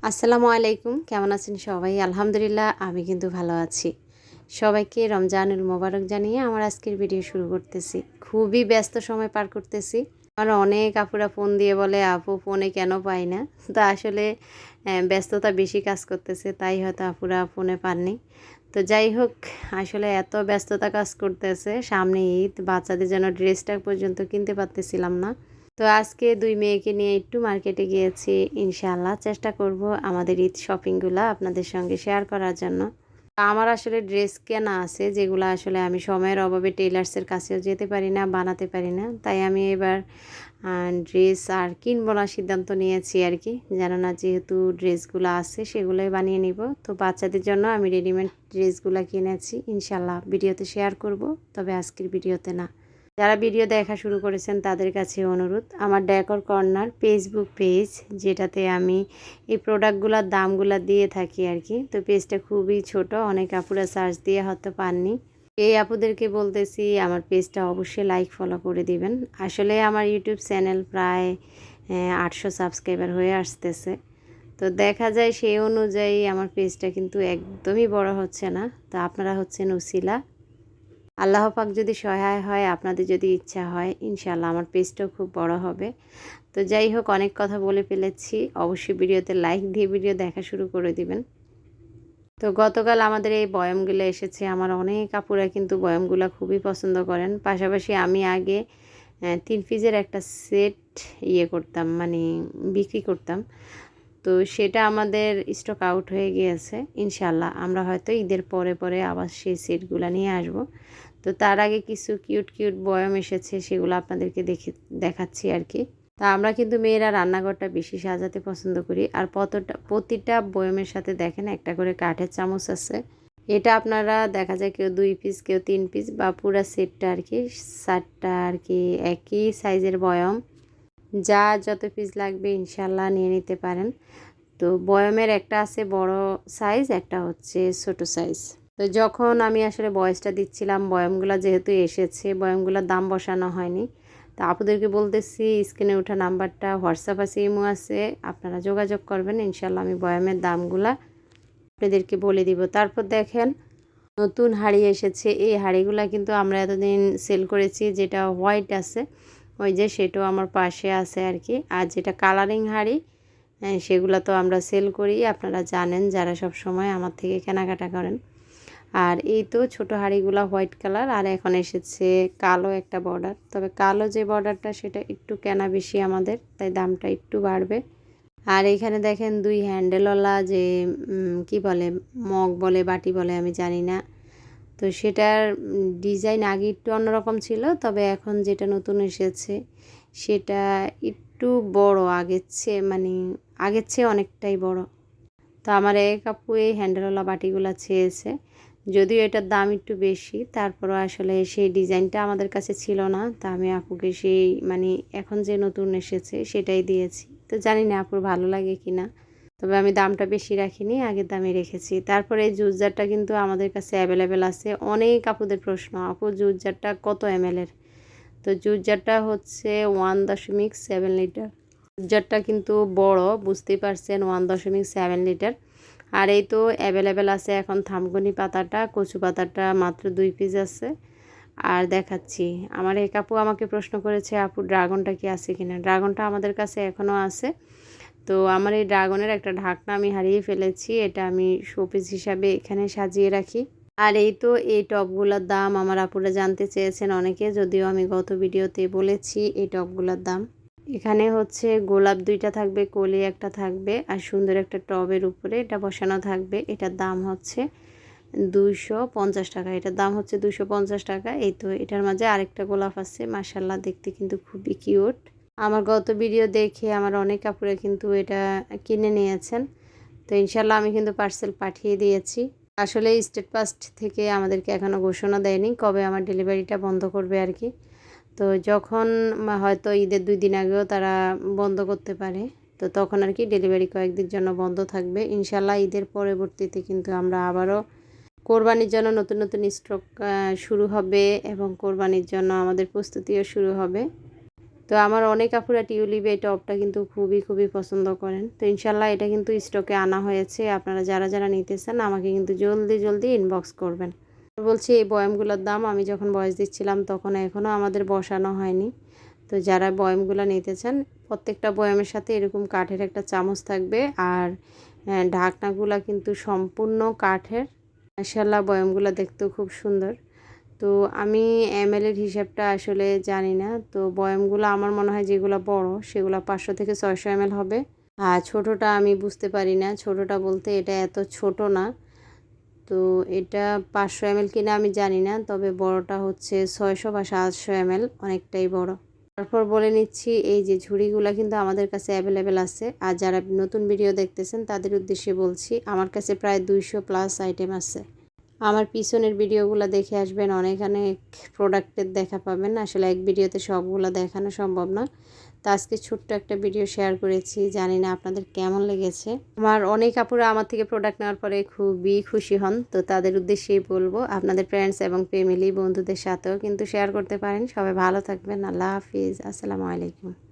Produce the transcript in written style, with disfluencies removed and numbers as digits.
আসসালামু আলাইকুম, কেমন আছেন সবাই? আলহামদুলিল্লাহ আমি কিন্তু ভালো আছি। সবাইকে রমজানুল মোবারক জানিয়ে আমার আজকের ভিডিও শুরু করতেছি। খুবই ব্যস্ত সময় পার করতেছি। আমার অনেক আপুরা ফোন দিয়ে বলে, আপু ফোনে কেন পাই না? তো আসলে ব্যস্ততা বেশি কাজ করতেছে, তাই হয়তো আপুরা ফোনে পাননি। তো যাই হোক, আসলে এত ব্যস্ততা কাজ করতেছে, সামনে ঈদ, বাচ্চাদের জন্য ড্রেসটা পর্যন্ত কিনতে পারতেছিলাম না। তো আজকে 2 মেয়েকে নিয়ে একটু মার্কেটে গিয়েছি। ইনশাআল্লাহ চেষ্টা করব আমাদের ঈদ শপিংগুলা আপনাদের সঙ্গে শেয়ার করার জন্য। আমার আসলে ড্রেস কেনা আছে, যেগুলো আসলে আমি সময়ের অভাবে টেইলার্সের কাছেও যেতে পারি না, বানাতে পারি না। তাই আমি এবার ড্রেস আর কিনবো না সিদ্ধান্ত নিয়েছি আর কি। না যেহেতু ড্রেসগুলো আছে সেগুলোই বানিয়ে নিব। তো বাচ্চাদের জন্য আমি রেডিমেড ড্রেসগুলো কিনেছি। ইনশাআল্লাহ ভিডিওতে শেয়ার করব, তবে আজকের ভিডিওতে না। যারা ভিডিও দেখা শুরু করেছেন তাদের কাছে অনুরোধ, আমার ডেকর কর্নার ফেসবুক পেজ, যেটাতে আমি এই প্রোডাক্টগুলোর দামগুলো দিয়ে থাকি আর কি। তো পেজটা খুবই ছোট, অনেক আপুরা সার্চ দিয়ে হয়তো পাননি। এই আপুদেরকে বলতেছি আমার পেজটা অবশ্যই লাইক ফলো করে দিবেন। আসলে আমার ইউটিউব চ্যানেল প্রায় 800 সাবস্ক্রাইবার হয়ে আসতেছে। তো দেখা যায় সেই অনুযায়ী আমার পেজটা কিন্তু একদমই বড় হচ্ছে না। তো আপনারা হচ্ছেন উসিলা, আল্লাহ পাক যদি সহায় হয়, আপনাদের যদি ইচ্ছা হয়, ইনশাআল্লাহ আমার পেজটাও খুব বড় হবে। তো যাই হোক, অনেক কথা বলে ফেলেছি। অবশ্যই ভিডিওতে লাইক দিয়ে ভিডিও দেখা শুরু করে দিবেন। তো গতকাল আমাদের এই বয়ামগুলো এসেছে, আমার অনেক আপুরা কিন্তু বয়ামগুলো খুবই পছন্দ করেন। পাশাপাশি আমি আগে 3 পিসের একটা সেট করতাম, মানে বিক্রি করতাম। তো সেটা আমাদের স্টক আউট হয়ে গিয়েছে। ইনশাআল্লাহ আমরা হয়তো ঈদের পরে পরে আবার সেই সেটগুলো নিয়ে আসব। তো তার আগে কিছু কিউট কিউট বয়াম এসেছে, সেগুলো আপনাদেরকে দেখাচ্ছি আর কি। তা আমরা কিন্তু মেয়েরা রান্নাঘরটা বেশি সাজাতে পছন্দ করি। আর প্রতিটা বয়ামের সাথে দেখেন একটা করে কাঠের চামচ আছে। এটা আপনারা দেখা যায় কেউ 2 পিস, কেউ 3 পিস বা পুরা সেটটা আর কি, 7টা আর কি একই সাইজের বয়াম। যা যত পিস লাগবে ইনশাল্লাহ নিয়ে নিতে পারেন। তো বয়ামের একটা আছে বড় সাইজ, একটা হচ্ছে ছোট সাইজ। তো যখন আমি আসলে বয়সটা দিচ্ছিলাম, বয়ামগুলো যেহেতু এসেছে, বয়ামগুলোর দাম বসানো হয়নি। তো আপুদেরকে বলতেছি স্ক্রিনে ওঠা নাম্বারটা হোয়াটসঅ্যাপ আছে, ইমো আছে, আপনারা যোগাযোগ করবেন। ইনশাল্লাহ আমি বয়ামের দামগুলা আপনাদেরকে বলে দিব। তারপর দেখেন নতুন হাঁড়ি এসেছে। এই হাঁড়িগুলা কিন্তু আমরা এতদিন সেল করেছি, যেটা হোয়াইট আছে ওই যে সেটাও আমার পাশে আছে আর কি। আর যেটা কালারিং হাঁড়ি, সেগুলো তো আমরা সেল করি, আপনারা জানেন যারা সব সময় আমার থেকে কেনাকাটা করেন। আর এই তো ছোটো হাঁড়িগুলো হোয়াইট কালার, আর এখন এসেছে কালো একটা বর্ডার। তবে কালো যে বর্ডারটা সেটা একটু কেনা বেশি আমাদের, তাই দামটা একটু বাড়বে। আর এইখানে দেখেন 2 হ্যান্ডেলওয়ালা যে কি বলে, মগ বলে বাটি বলে আমি জানি না। তো সেটার ডিজাইন আগে একটু অন্যরকম ছিল, তবে এখন যেটা নতুন এসেছে সেটা একটু বড়, আগের চেয়ে অনেকটাই বড়। তো আমার এক আপু এই হ্যান্ডেলওয়ালা বাটিগুলো চেয়েছে, যদিও এটার দাম একটু বেশি, তারপরও আসলে সেই ডিজাইনটা আমাদের কাছে ছিল না। তা আমি আপুকে সেই এখন যে নতুন এসেছে সেটাই দিয়েছি। তো জানি না আপুর ভালো লাগে কি না, তবে আমি দামটা বেশি রাখিনি, আগের দামে রেখেছি। তারপরে এই জুস জারটা কিন্তু আমাদের কাছে অ্যাভেলেবেল আছে। অনেক আপুদের প্রশ্ন, আপু জুস জারটা কত এমএলের? তো জুস জারটা হচ্ছে 1.7 লিটার। জুস জারটা কিন্তু বড়, বুঝতেই পারছেন, 1.7 লিটার। আর এই তো অ্যাভেলেবেল আছে এখন থামকুনি পাতাটা, কচু পাতাটা মাত্র 2 পিস আছে। আর দেখাচ্ছি, আমার এক আপু আমাকে প্রশ্ন করেছে, আপু ড্রাগনটা কি আছে কিনা? ড্রাগনটা আমাদের কাছে এখনও আছে। তো আমার এই ড্রাগনের একটা ঢাকনা আমি হারিয়ে ফেলেছি, এটা আমি শোপিস হিসাবে এখানে সাজিয়ে রাখি। আর এই তো এই টবগুলোর দাম আমার আপুরা জানতে চেয়েছেন অনেকে, যদিও আমি গত ভিডিওতে বলেছি এই টবগুলোর দাম। এখানে হচ্ছে গোলাপ 2টা থাকবে, কলি একটা থাকবে, আর সুন্দর একটা টবের উপরে এটা বসানো থাকবে। এটার দাম হচ্ছে 250 টাকা। এটার দাম হচ্ছে 250 টাকা। এই তো এটার মাঝে আরেকটা গোলাপ আছে, মাশাল্লাহ দেখতে কিন্তু খুবই কিউট। আমার গত ভিডিও দেখে আমার অনেক আপুরা কিন্তু এটা কিনে নিয়েছেন। তো ইনশাল্লাহ আমি কিন্তু পার্সেল পাঠিয়ে দিয়েছি। আসলে স্টেট ফার্স্ট থেকে আমাদেরকে এখনও ঘোষণা দেয়নি কবে আমার ডেলিভারিটা বন্ধ করবে আর কি। তো যখন হয়তো ঈদের 2 দিন আগেও তারা বন্ধ করতে পারে, তো তখন আর কি ডেলিভারি কয়েকদিন জন্য বন্ধ থাকবে। ইনশাল্লাহ ঈদের পরবর্তীতে কিন্তু আমরা আবারও কোরবানির জন্য নতুন নতুন স্টক শুরু হবে, এবং কোরবানির জন্য আমাদের প্রস্তুতিও শুরু হবে। তো আমার অনেক আপুরা টিউলিপ এই টপটা কিন্তু খুবই পছন্দ করেন। তো ইনশাল্লাহ এটা কিন্তু স্টকে আনা হয়েছে। আপনারা যারা যারা নিতেছেন আমাকে কিন্তু জলদি ইনবক্স করবেন। বলছি এই বয়ামগুলোর দাম আমি যখন ভয়েস দিচ্ছিলাম তখন এখনও আমাদের বসানো হয়নি। তো যারা বয়ামগুলো নিতে চান প্রত্যেকটা বয়ামের সাথে এরকম কাঠের একটা চামচ থাকবে, আর ঢাকনাগুলো কিন্তু সম্পূর্ণ কাঠের। মাশাআল্লাহ বয়ামগুলো দেখতেও খুব সুন্দর। তো আমি এমএলের হিসাবটা আসলে জানি না। তো বয়ামগুলো আমার মনে হয় যেগুলো বড় সেগুলো 500 থেকে 600 এমএল হবে। আর ছোটোটা আমি বুঝতে পারি না, ছোটোটা বলতে এটা এত ছোট না। তো এটা 500 এমএল কিনা আমি জানি না, তবে বড়টা হচ্ছে 600 বা 700 এমএল, অনেকটাই বড়। তারপর বলে নিচ্ছি এই যে ঝুড়িগুলো কিন্তু আমাদের কাছে অ্যাভেলেবেল আছে। আর যারা নতুন ভিডিও দেখতেছেন তাদের উদ্দেশ্যে বলছি আমার কাছে প্রায় 200 প্লাস আইটেম আছে। আমার পিছনের ভিডিওগুলো দেখে আসবেন, অনেক প্রোডাক্টের দেখা পাবেন। আসলে এক ভিডিওতে সবগুলো দেখানো সম্ভব না। তো আজকে ছোট্ট একটা ভিডিও শেয়ার করেছি, জানি না আপনাদের কেমন লেগেছে। আমার অনেক আপুরা আমার থেকে প্রোডাক্ট নেওয়ার পরে খুবই খুশি হন। তো তাদের উদ্দেশ্যেই বলবো আপনাদের ফ্রেন্ডস এবং ফ্যামিলি বন্ধুদের সাথেও কিন্তু শেয়ার করতে পারেন। সবাই ভালো থাকবেন। আল্লাহ হাফিজ, আসসালামু আলাইকুম।